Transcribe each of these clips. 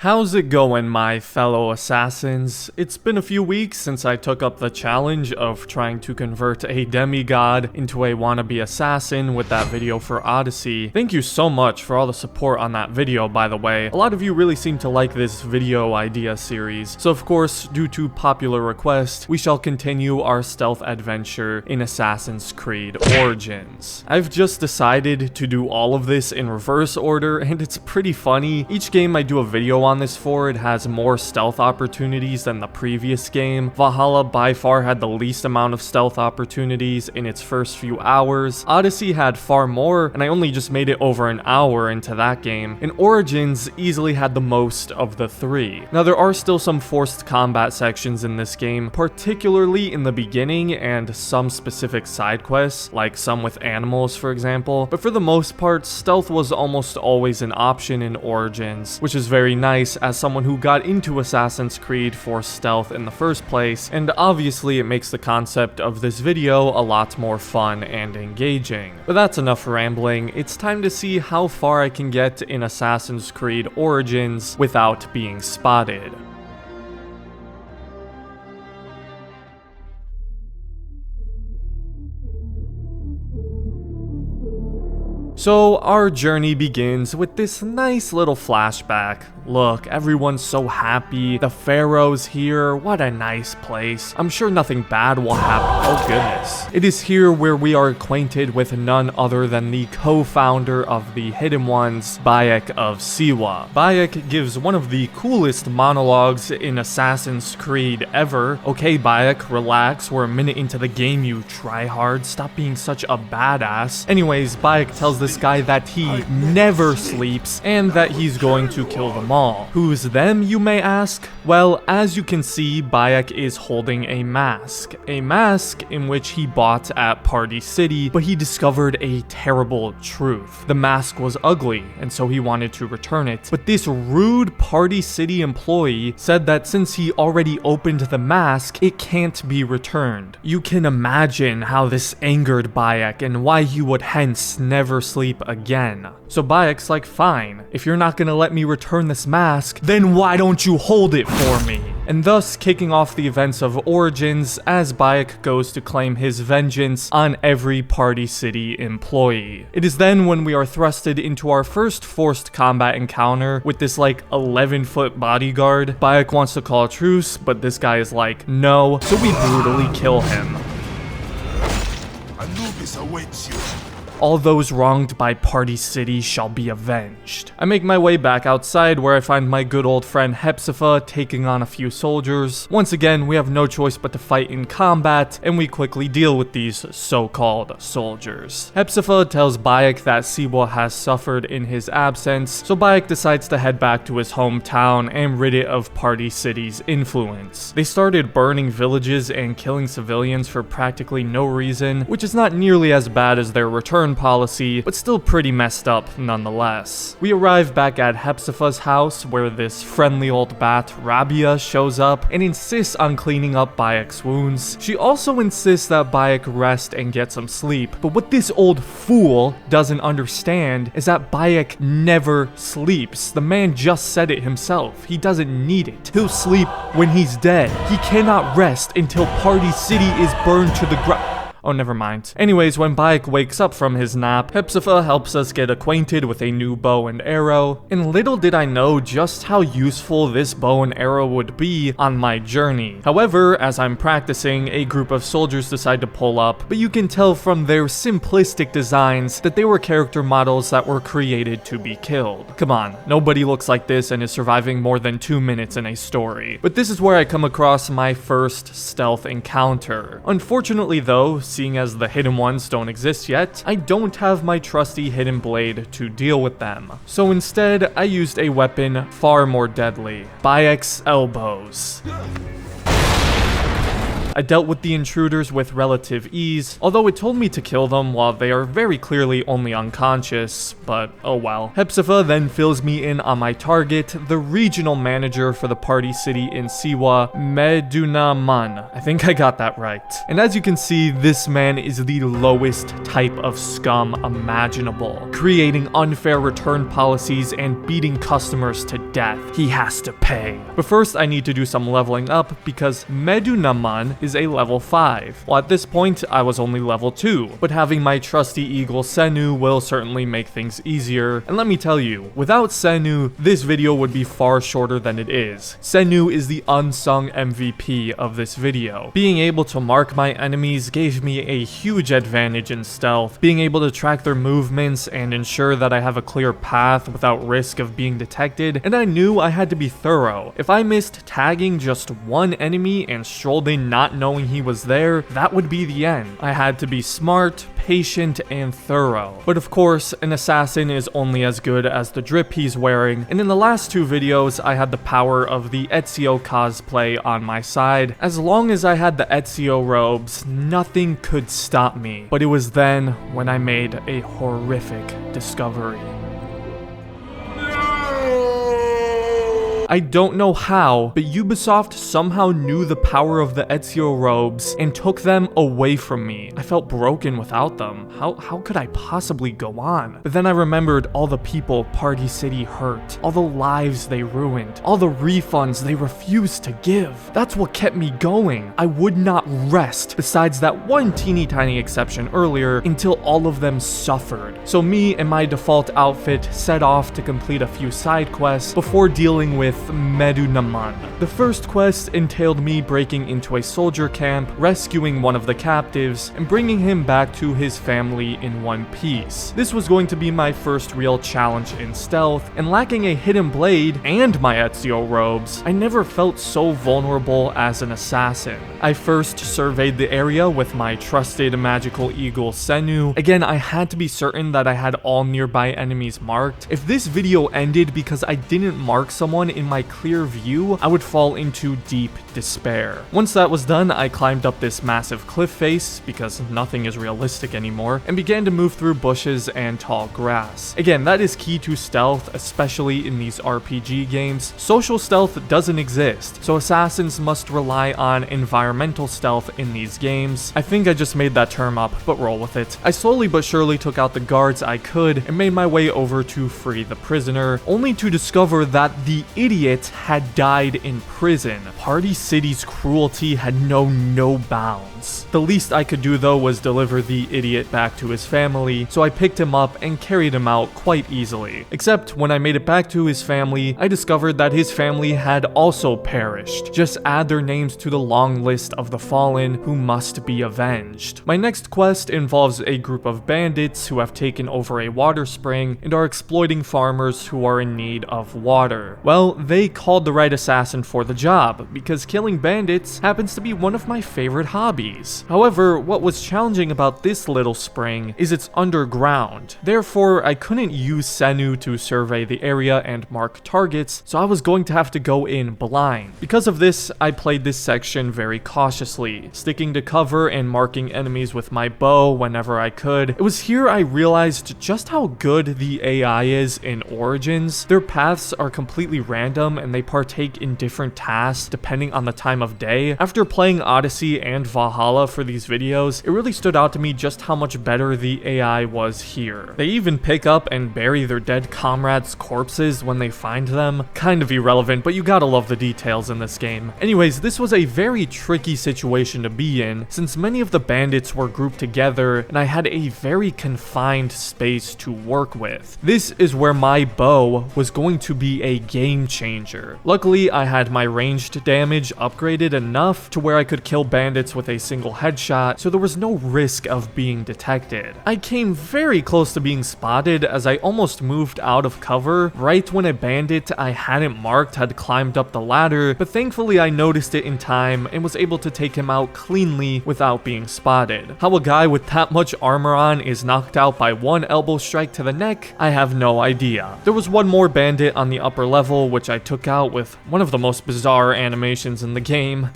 How's it going, my fellow assassins? It's been a few weeks since I took up the challenge of trying to convert a demigod into a wannabe assassin with that video for Odyssey. Thank you so much for all the support on that video, by the way. A lot of you really seem to like this video idea series, so of course, due to popular request, we shall continue our stealth adventure in Assassin's Creed Origins. I've just decided to do all of this in reverse order, and it's pretty funny. Each game I do a video on this for, it has more stealth opportunities than the previous game. Valhalla by far had the least amount of stealth opportunities in its first few hours. Odyssey had far more, and I only just made it over an hour into that game. And Origins easily had the most of the three. Now there are still some forced combat sections in this game, particularly in the beginning and some specific side quests, like some with animals for example, but for the most part, stealth was almost always an option in Origins, which is very nice as someone who got into Assassin's Creed for stealth in the first place, and obviously it makes the concept of this video a lot more fun and engaging. But that's enough rambling, it's time to see how far I can get in Assassin's Creed Origins without being spotted. So our journey begins with this nice little flashback. Look, everyone's so happy. The Pharaoh's here. What a nice place. I'm sure nothing bad will happen. Oh goodness. It is here where we are acquainted with none other than the co-founder of the Hidden Ones, Bayek of Siwa. Bayek gives one of the coolest monologues in Assassin's Creed ever. Okay, Bayek, relax. We're a minute into the game, you tryhard. Stop being such a badass. Anyways, Bayek tells this guy that he never sleeps and that he's going to kill them all. Who's them, you may ask? Well, as you can see, Bayek is holding a mask. A mask in which he bought at Party City, but he discovered a terrible truth. The mask was ugly, and so he wanted to return it. But this rude Party City employee said that since he already opened the mask, it can't be returned. You can imagine how this angered Bayek and why he would hence never sleep again. So Bayek's like, fine, if you're not gonna let me return this mask, then why don't you hold it for me? And thus kicking off the events of Origins as Bayek goes to claim his vengeance on every Party City employee. It is then when we are thrusted into our first forced combat encounter with this like 11-foot bodyguard. Bayek wants to call a truce, but this guy is like, no, so we brutally kill him. Anubis awaits you. All those wronged by Party City shall be avenged. I make my way back outside where I find my good old friend Hepzibah taking on a few soldiers. Once again, we have no choice but to fight in combat, and we quickly deal with these so-called soldiers. Hepzibah tells Bayek that Siwa has suffered in his absence, so Bayek decides to head back to his hometown and rid it of Party City's influence. They started burning villages and killing civilians for practically no reason, which is not nearly as bad as their return policy, but still pretty messed up nonetheless. We arrive back at Hepzibah's house where this friendly old bat, Rabia, shows up and insists on cleaning up Bayek's wounds. She also insists that Bayek rest and get some sleep, but what this old fool doesn't understand is that Bayek never sleeps. The man just said it himself. He doesn't need it. He'll sleep when he's dead. He cannot rest until Party City is burned to the ground. Oh, never mind. Anyways, when Bayek wakes up from his nap, Hepzibah helps us get acquainted with a new bow and arrow, and little did I know just how useful this bow and arrow would be on my journey. However, as I'm practicing, a group of soldiers decide to pull up, but you can tell from their simplistic designs that they were character models that were created to be killed. Come on, nobody looks like this and is surviving more than 2 minutes in a story. But this is where I come across my first stealth encounter. Unfortunately though, seeing as the Hidden Ones don't exist yet, I don't have my trusty hidden blade to deal with them. So instead, I used a weapon far more deadly, Bayek's elbows. I dealt with the intruders with relative ease, although it told me to kill them while they are very clearly only unconscious, but oh well. Hepzibah then fills me in on my target, the regional manager for the party city in Siwa, Medunaman. I think I got that right. And as you can see, this man is the lowest type of scum imaginable, creating unfair return policies and beating customers to death. He has to pay. But first I need to do some leveling up because Medunaman is a level 5. Well, at this point I was only level 2, but having my trusty eagle Senu will certainly make things easier. And let me tell you, without Senu, this video would be far shorter than it is. Senu is the unsung MVP of this video. Being able to mark my enemies gave me a huge advantage in stealth, being able to track their movements and ensure that I have a clear path without risk of being detected, and I knew I had to be thorough. If I missed tagging just one enemy and strolled in not knowing he was there, that would be the end. I had to be smart, patient, and thorough. But of course, an assassin is only as good as the drip he's wearing, and in the last 2 videos, I had the power of the Ezio cosplay on my side. As long as I had the Ezio robes, nothing could stop me. But it was then when I made a horrific discovery. I don't know how, but Ubisoft somehow knew the power of the Ezio robes and took them away from me. I felt broken without them. How could I possibly go on? But then I remembered all the people Party City hurt, all the lives they ruined, all the refunds they refused to give. That's what kept me going. I would not rest, besides that one teeny tiny exception earlier, until all of them suffered. So me and my default outfit set off to complete a few side quests before dealing with Medunaman. The first quest entailed me breaking into a soldier camp, rescuing one of the captives, and bringing him back to his family in one piece. This was going to be my first real challenge in stealth, and lacking a hidden blade and my Ezio robes, I never felt so vulnerable as an assassin. I first surveyed the area with my trusted magical eagle Senu. Again, I had to be certain that I had all nearby enemies marked. If this video ended because I didn't mark someone in my clear view, I would fall into deep despair. Once that was done, I climbed up this massive cliff face, because nothing is realistic anymore, and began to move through bushes and tall grass. Again, that is key to stealth, especially in these RPG games. Social stealth doesn't exist, so assassins must rely on environmental stealth in these games. I think I just made that term up, but roll with it. I slowly but surely took out the guards I could and made my way over to free the prisoner, only to discover that the idiot had died in prison. Party City's cruelty had known no bounds. The least I could do though was deliver the idiot back to his family, so I picked him up and carried him out quite easily. Except when I made it back to his family, I discovered that his family had also perished. Just add their names to the long list of the fallen who must be avenged. My next quest involves a group of bandits who have taken over a water spring and are exploiting farmers who are in need of water. Well, they called the right assassin for the job, because killing bandits happens to be one of my favorite hobbies. However, what was challenging about this little spring is it's underground. Therefore, I couldn't use Senu to survey the area and mark targets, so I was going to have to go in blind. Because of this, I played this section very cautiously, sticking to cover and marking enemies with my bow whenever I could. It was here I realized just how good the AI is in Origins. Their paths are completely random and they partake in different tasks depending on the time of day. After playing Odyssey and Valhalla for these videos, it really stood out to me just how much better the AI was here. They even pick up and bury their dead comrades' corpses when they find them. Kind of irrelevant, but you gotta love the details in this game. Anyways, this was a very tricky situation to be in, since many of the bandits were grouped together and I had a very confined space to work with. This is where my bow was going to be a game changer. Luckily, I had my ranged damage upgraded enough to where I could kill bandits with a single headshot, so there was no risk of being detected. I came very close to being spotted as I almost moved out of cover right when a bandit I hadn't marked had climbed up the ladder, but thankfully I noticed it in time and was able to take him out cleanly without being spotted. How a guy with that much armor on is knocked out by one elbow strike to the neck, I have no idea. There was one more bandit on the upper level which I took out with one of the most bizarre animations in the game.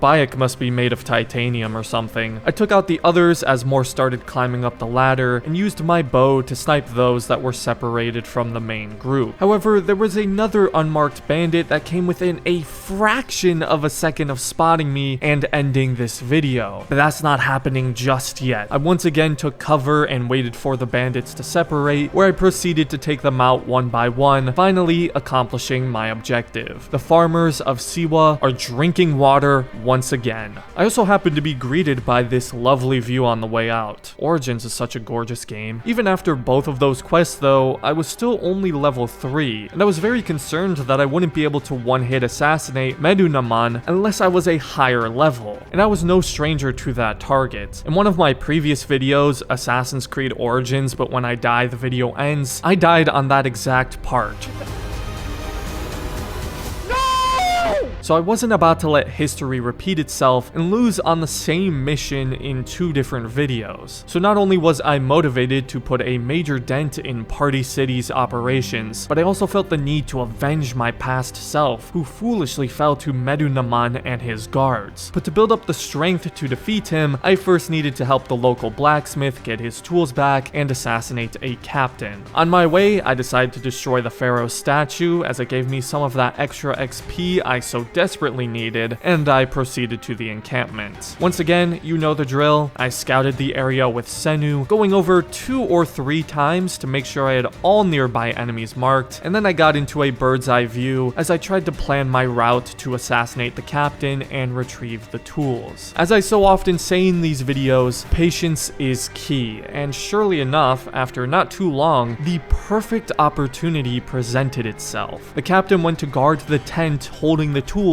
bayek must be made of titanium or something. I took out the others as more started climbing up the ladder and used my bow to snipe those that were separated from the main group. However, there was another unmarked bandit that came within a fraction of a second of spotting me and ending this video. But that's not happening just yet. I once again took cover and waited for the bandits to separate, where I proceeded to take them out one by one, finally accomplishing my objective. The farmers of Siwa are drinking water once again. I also happened to be greeted by this lovely view on the way out. Origins is such a gorgeous game. Even after both of those quests though, I was still only level 3, and I was very concerned that I wouldn't be able to one-hit assassinate Medunaman unless I was a higher level, and I was no stranger to that target. In one of my previous videos, Assassin's Creed Origins, but when I die the video ends, I died on that exact part. So I wasn't about to let history repeat itself and lose on the same mission in 2 different videos. So not only was I motivated to put a major dent in Party City's operations, but I also felt the need to avenge my past self, who foolishly fell to Medunaman and his guards. But to build up the strength to defeat him, I first needed to help the local blacksmith get his tools back and assassinate a captain. On my way, I decided to destroy the pharaoh's statue, as it gave me some of that extra XP I so desperately needed, and I proceeded to the encampment. Once again, you know the drill. I scouted the area with Senu, going over 2 or 3 times to make sure I had all nearby enemies marked, and then I got into a bird's eye view as I tried to plan my route to assassinate the captain and retrieve the tools. As I so often say in these videos, patience is key, and surely enough, after not too long, the perfect opportunity presented itself. The captain went to guard the tent holding the tools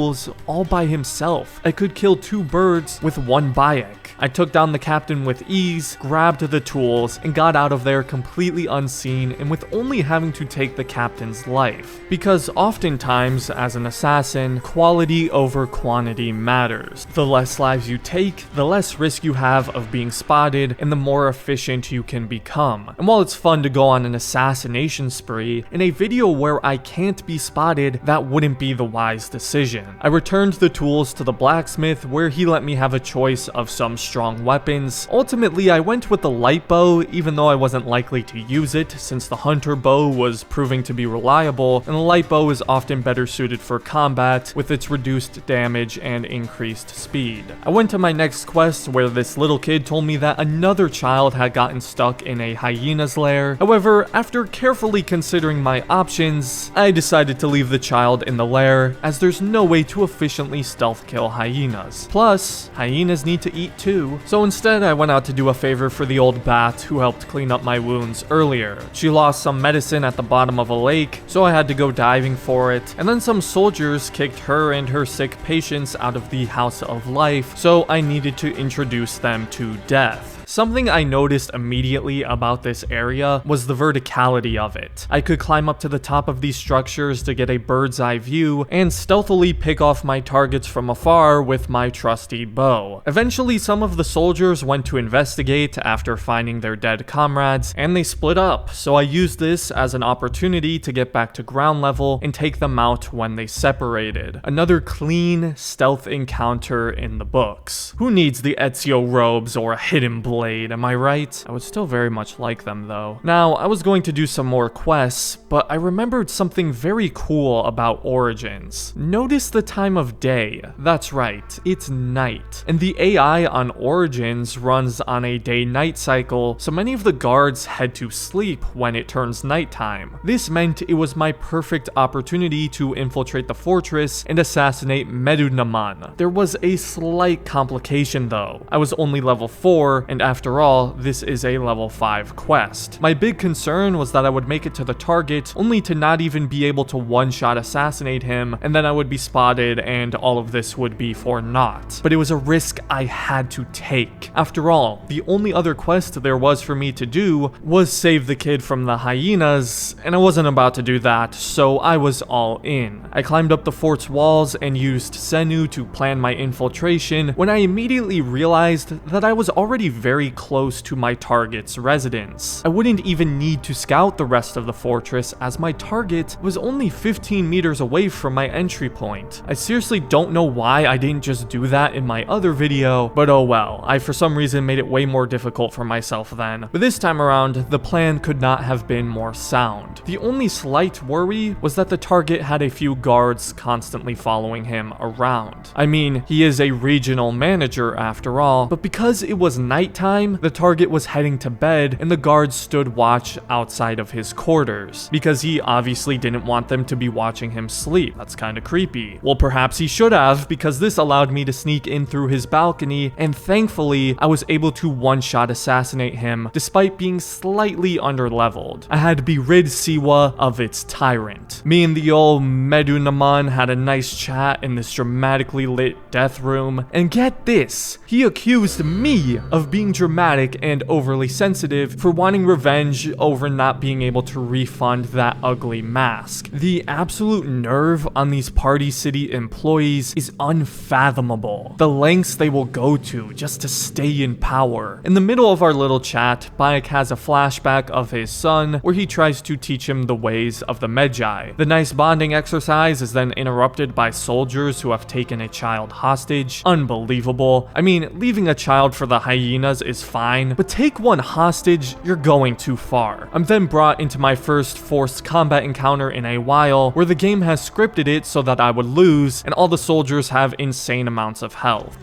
all by himself. I could kill 2 birds with 1 bayek. I took down the captain with ease, grabbed the tools, and got out of there completely unseen and with only having to take the captain's life. Because oftentimes, as an assassin, quality over quantity matters. The less lives you take, the less risk you have of being spotted, and the more efficient you can become. And while it's fun to go on an assassination spree, in a video where I can't be spotted, that wouldn't be the wise decision. I returned the tools to the blacksmith, where he let me have a choice of some strong weapons. Ultimately, I went with the light bow, even though I wasn't likely to use it, since the hunter bow was proving to be reliable, and the light bow is often better suited for combat, with its reduced damage and increased speed. I went to my next quest, where this little kid told me that another child had gotten stuck in a hyena's lair. However, after carefully considering my options, I decided to leave the child in the lair, as there's no way to efficiently stealth kill hyenas. Plus, hyenas need to eat too. So instead, I went out to do a favor for the old bat who helped clean up my wounds earlier. She lost some medicine at the bottom of a lake, so I had to go diving for it, and then some soldiers kicked her and her sick patients out of the House of Life, so I needed to introduce them to death. Something I noticed immediately about this area was the verticality of it. I could climb up to the top of these structures to get a bird's eye view and stealthily pick off my targets from afar with my trusty bow. Eventually, some of the soldiers went to investigate after finding their dead comrades, and they split up, so I used this as an opportunity to get back to ground level and take them out when they separated. Another clean, stealth encounter in the books. Who needs the Ezio robes or a hidden blade? Am I right? I would still very much like them though. Now, I was going to do some more quests, but I remembered something very cool about Origins. Notice the time of day. That's right, it's night. And the AI on Origins runs on a day-night cycle, so many of the guards head to sleep when it turns nighttime. This meant it was my perfect opportunity to infiltrate the fortress and assassinate Medunaman. There was a slight complication though. I was only level 4, and after all, this is a level 5 quest. My big concern was that I would make it to the target only to not even be able to one-shot assassinate him, and then I would be spotted and all of this would be for naught. But it was a risk I had to take. After all, the only other quest there was for me to do was save the kid from the hyenas, and I wasn't about to do that, so I was all in. I climbed up the fort's walls and used Senu to plan my infiltration when I immediately realized that I was already very very close to my target's residence. I wouldn't even need to scout the rest of the fortress as my target was only 15 meters away from my entry point. I seriously don't know why I didn't just do that in my other video, but oh well, I for some reason made it way more difficult for myself then. But this time around, the plan could not have been more sound. The only slight worry was that the target had a few guards constantly following him around. I mean, he is a regional manager after all, but because it was nighttime, the target was heading to bed and the guards stood watch outside of his quarters, because he obviously didn't want them to be watching him sleep. That's kind of creepy. Well, perhaps he should have, because this allowed me to sneak in through his balcony, and thankfully, I was able to one-shot assassinate him despite being slightly underleveled. I had to rid Siwa of its tyrant. Me and the old Medunaman had a nice chat in this dramatically lit death room, and get this, he accused me of being dramatic and overly sensitive for wanting revenge over not being able to refund that ugly mask. The absolute nerve on these Party City employees is unfathomable. The lengths they will go to just to stay in power. In the middle of our little chat, Bayek has a flashback of his son where he tries to teach him the ways of the Medjai. The nice bonding exercise is then interrupted by soldiers who have taken a child hostage. Unbelievable. I mean, leaving a child for the hyenas is fine, but take one hostage, you're going too far. I'm then brought into my first forced combat encounter in a while, where the game has scripted it so that I would lose, and all the soldiers have insane amounts of health.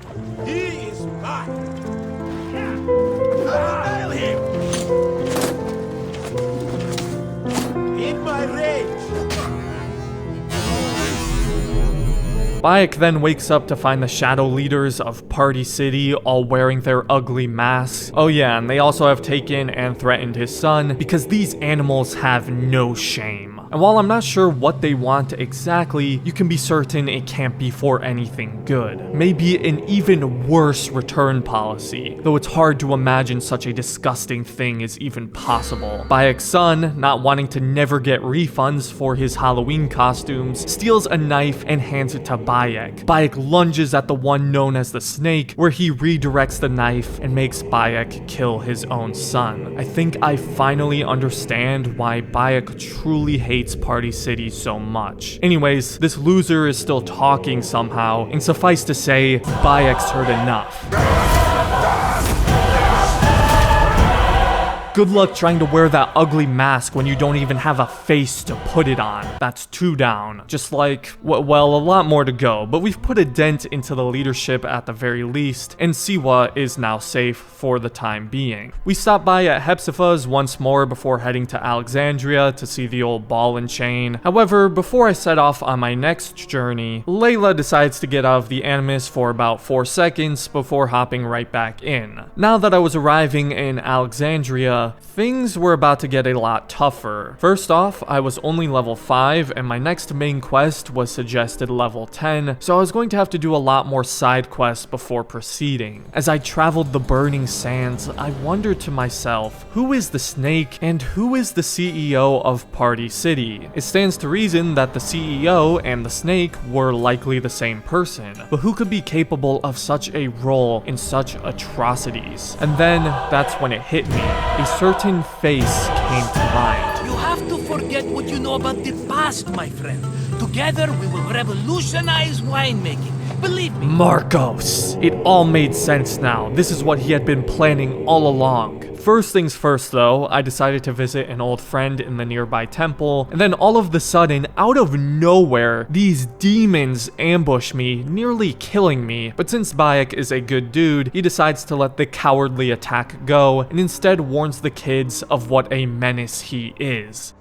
He is back. I'll him. In my rage. Bayek then wakes up to find the shadow leaders of Party City all wearing their ugly masks. Oh yeah, and they also have taken and threatened his son because these animals have no shame. And while I'm not sure what they want exactly, you can be certain it can't be for anything good. Maybe an even worse return policy, though it's hard to imagine such a disgusting thing is even possible. Bayek's son, not wanting to never get refunds for his Halloween costumes, steals a knife and hands it to Bayek. Bayek lunges at the one known as the snake, where he redirects the knife and makes Bayek kill his own son. I think I finally understand why Bayek truly hates Party City so much. Anyways, this loser is still talking somehow, and suffice to say, Bayek's heard enough. Good luck trying to wear that ugly mask when you don't even have a face to put it on. That's 2 down. Just like, well, a lot more to go, but we've put a dent into the leadership at the very least, and Siwa is now safe for the time being. We stop by at Hepzibah's once more before heading to Alexandria to see the old ball and chain. However, before I set off on my next journey, Layla decides to get out of the Animus for about 4 seconds before hopping right back in. Now that I was arriving in Alexandria, things were about to get a lot tougher. First off, I was only level 5 and my next main quest was suggested level 10, so I was going to have to do a lot more side quests before proceeding. As I traveled the burning sands, I wondered to myself, who is the snake and who is the CEO of Party City? It stands to reason that the CEO and the snake were likely the same person, but who could be capable of such a role in such atrocities? And then, that's when it hit me. A certain face came to mind. You have to forget what you know about the past, my friend. Together, we will revolutionize winemaking. Believe me. Marcos! It all made sense now. This is what he had been planning all along. First things first though, I decided to visit an old friend in the nearby temple, and then all of the sudden, out of nowhere, these demons ambush me, nearly killing me. But since Bayek is a good dude, he decides to let the cowardly attack go, and instead warns the kids of what a menace he is.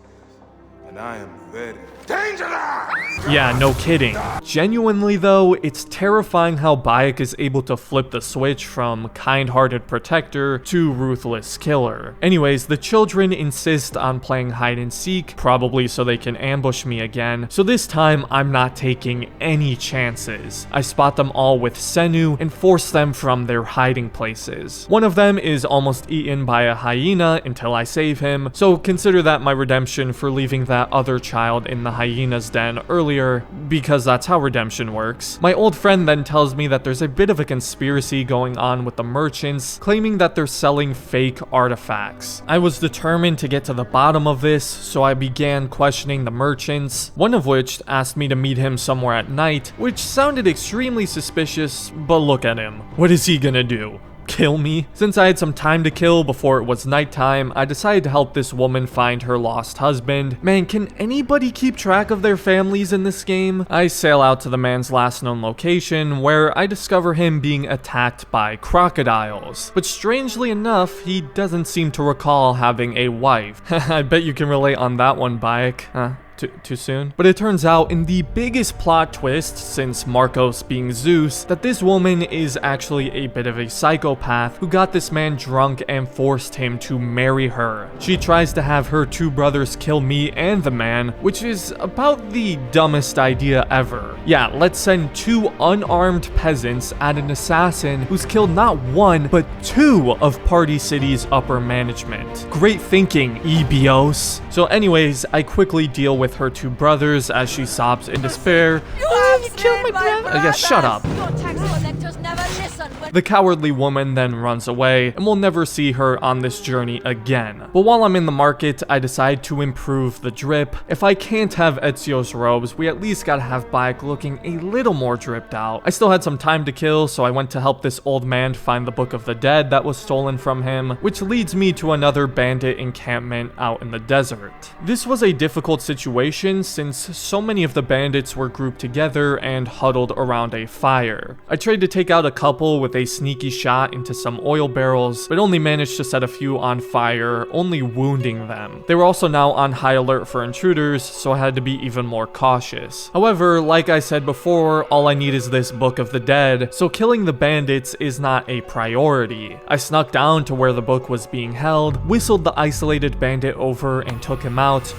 And I am very dangerous! Yeah, no kidding. Genuinely though, it's terrifying how Bayek is able to flip the switch from kind-hearted protector to ruthless killer. Anyways, the children insist on playing hide and seek, probably so they can ambush me again, so this time I'm not taking any chances. I spot them all with Senu and force them from their hiding places. One of them is almost eaten by a hyena until I save him, so consider that my redemption for leaving that other child exiled in the hyena's den earlier, because that's how redemption works. My old friend then tells me that there's a bit of a conspiracy going on with the merchants, claiming that they're selling fake artifacts. I was determined to get to the bottom of this, so I began questioning the merchants, one of which asked me to meet him somewhere at night, which sounded extremely suspicious, but look at him. What is he gonna do? Kill me? Since I had some time to kill before it was nighttime, I decided to help this woman find her lost husband. Man, can anybody keep track of their families in this game? I sail out to the man's last known location, where I discover him being attacked by crocodiles. But strangely enough, he doesn't seem to recall having a wife. I bet you can relate on that one, Bayek. Too soon? But it turns out, in the biggest plot twist since Marcos being Zeus, that this woman is actually a bit of a psychopath who got this man drunk and forced him to marry her. She tries to have her two brothers kill me and the man, which is about the dumbest idea ever. Yeah, let's send two unarmed peasants at an assassin who's killed not one, but two of Party City's upper management. Great thinking, EBOS. So anyways, I quickly deal with her two brothers as she sobs in despair. You killed my brother! Yeah, shut up. Your tax collectors never listen when The cowardly woman then runs away, and we'll never see her on this journey again. But while I'm in the market, I decide to improve the drip. If I can't have Ezio's robes, we at least gotta have Bayek looking a little more dripped out. I still had some time to kill, so I went to help this old man find the Book of the Dead that was stolen from him, which leads me to another bandit encampment out in the desert. This was a difficult situation since so many of the bandits were grouped together and huddled around a fire. I tried to take out a couple with a sneaky shot into some oil barrels, but only managed to set a few on fire, only wounding them. They were also now on high alert for intruders, so I had to be even more cautious. However, like I said before, all I need is this Book of the Dead, so killing the bandits is not a priority. I snuck down to where the book was being held, whistled the isolated bandit over and took him out,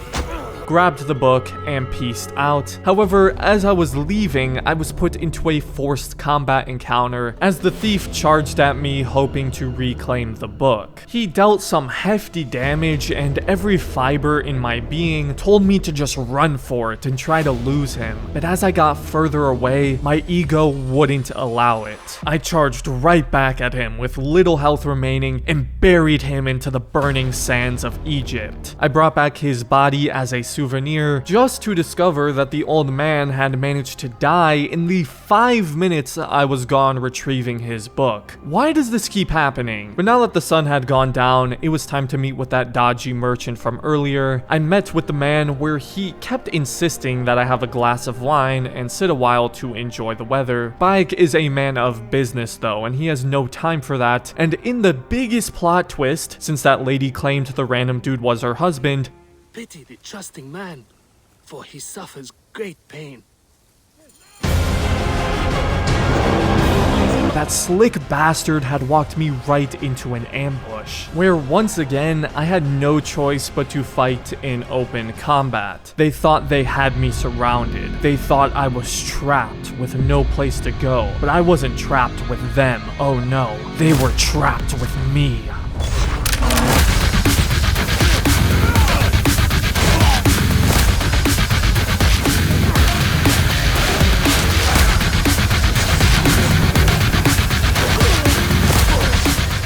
grabbed the book, and peaced out. However, as I was leaving, I was put into a forced combat encounter as the thief charged at me hoping to reclaim the book. He dealt some hefty damage, and every fiber in my being told me to just run for it and try to lose him. But as I got further away, my ego wouldn't allow it. I charged right back at him with little health remaining and buried him into the burning sands of Egypt. I brought back his body as a souvenir, just to discover that the old man had managed to die in the 5 minutes I was gone retrieving his book. Why does this keep happening? But now that the sun had gone down, it was time to meet with that dodgy merchant from earlier. I met with the man where he kept insisting that I have a glass of wine and sit a while to enjoy the weather. Bayek is a man of business though, and he has no time for that. And in the biggest plot twist, since that lady claimed the random dude was her husband, Pity the trusting man, for he suffers great pain. that slick bastard had walked me right into an ambush, where once again I had no choice but to fight in open combat. They thought they had me surrounded. They thought I was trapped with no place to go, but I wasn't trapped with them. Oh no, they were trapped with me.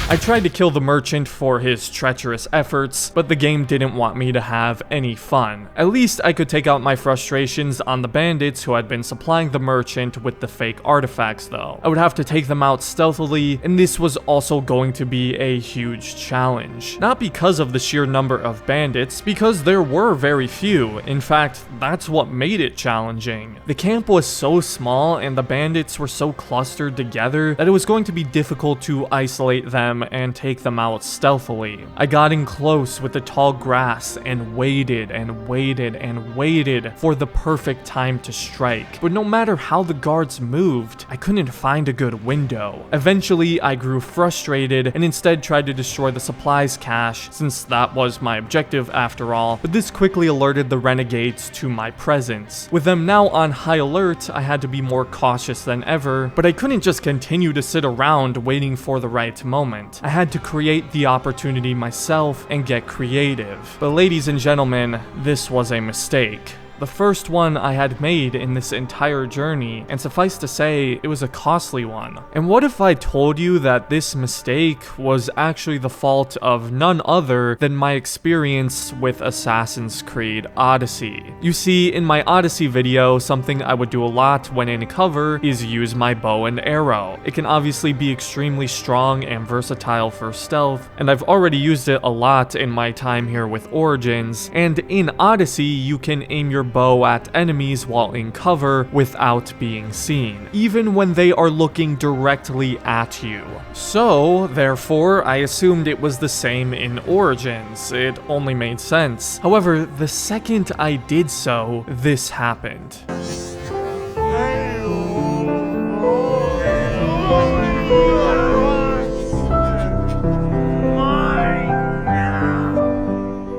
I tried to kill the merchant for his treacherous efforts, but the game didn't want me to have any fun. At least I could take out my frustrations on the bandits who had been supplying the merchant with the fake artifacts though. I would have to take them out stealthily, and this was also going to be a huge challenge. Not because of the sheer number of bandits, because there were very few. In fact, that's what made it challenging. The camp was so small and the bandits were so clustered together that it was going to be difficult to isolate them and take them out stealthily. I got in close with the tall grass and waited and waited and waited for the perfect time to strike. But no matter how the guards moved, I couldn't find a good window. Eventually, I grew frustrated and instead tried to destroy the supplies cache, since that was my objective after all, but this quickly alerted the renegades to my presence. With them now on high alert, I had to be more cautious than ever, but I couldn't just continue to sit around waiting for the right moment. I had to create the opportunity myself and get creative. But ladies and gentlemen, this was a mistake. the first one I had made in this entire journey, and suffice to say, it was a costly one. And what if I told you that this mistake was actually the fault of none other than my experience with Assassin's Creed Odyssey? You see, in my Odyssey video, something I would do a lot when in cover is use my bow and arrow. It can obviously be extremely strong and versatile for stealth, and I've already used it a lot in my time here with Origins, and in Odyssey, you can aim your bow at enemies while in cover without being seen, even when they are looking directly at you. So, therefore, I assumed it was the same in Origins. It only made sense. However, the second I did so, this happened.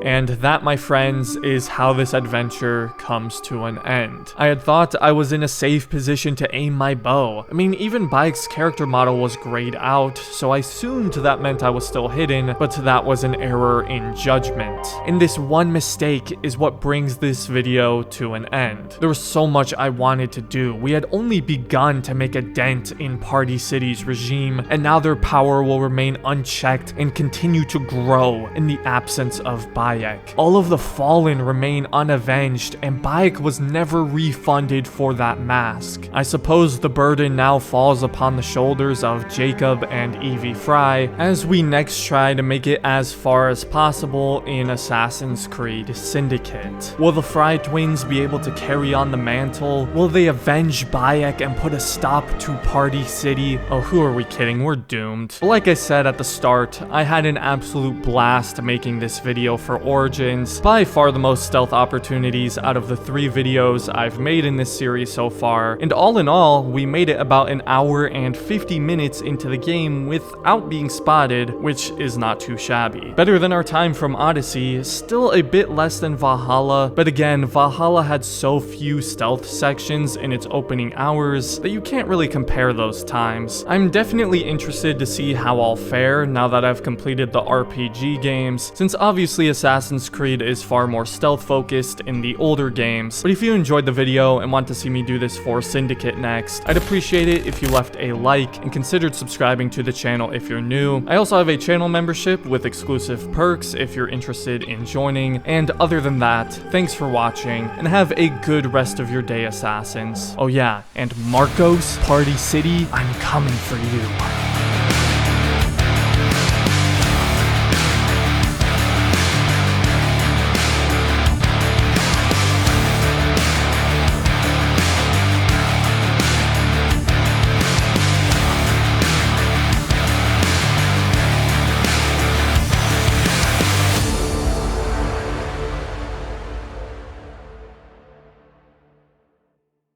And that, my friends, is how this adventure comes to an end. I had thought I was in a safe position to aim my bow. I mean, even Bayek's character model was grayed out, so I assumed that meant I was still hidden, but that was an error in judgment. And this one mistake is what brings this video to an end. There was so much I wanted to do. We had only begun to make a dent in Party City's regime, and now their power will remain unchecked and continue to grow in the absence of Bayek. All of the fallen remain unavenged, and Bayek was never refunded for that mask. I suppose the burden now falls upon the shoulders of Jacob and Evie Fry as we next try to make it as far as possible in Assassin's Creed Syndicate. Will the Fry twins be able to carry on the mantle? Will they avenge Bayek and put a stop to Party City? Oh, who are we kidding? We're doomed. But like I said at the start, I had an absolute blast making this video for Origins. By far the most stealth opportunities out of the 3 videos I've made in this series so far, and all in all, we made it about an hour and 50 minutes into the game without being spotted, which is not too shabby. Better than our time from Odyssey, still a bit less than Valhalla, but again, Valhalla had so few stealth sections in its opening hours that you can't really compare those times. I'm definitely interested to see how I'll fare now that I've completed the RPG games, since obviously Assassin's Creed is far more stealth focused in the older games. But if you enjoyed the video and want to see me do this for Syndicate next, I'd appreciate it if you left a like and considered subscribing to the channel if you're new. I also have a channel membership with exclusive perks if you're interested in joining, and other than that, thanks for watching and have a good rest of your day, Assassins. Oh yeah, and Marcos, Party City, I'm coming for you.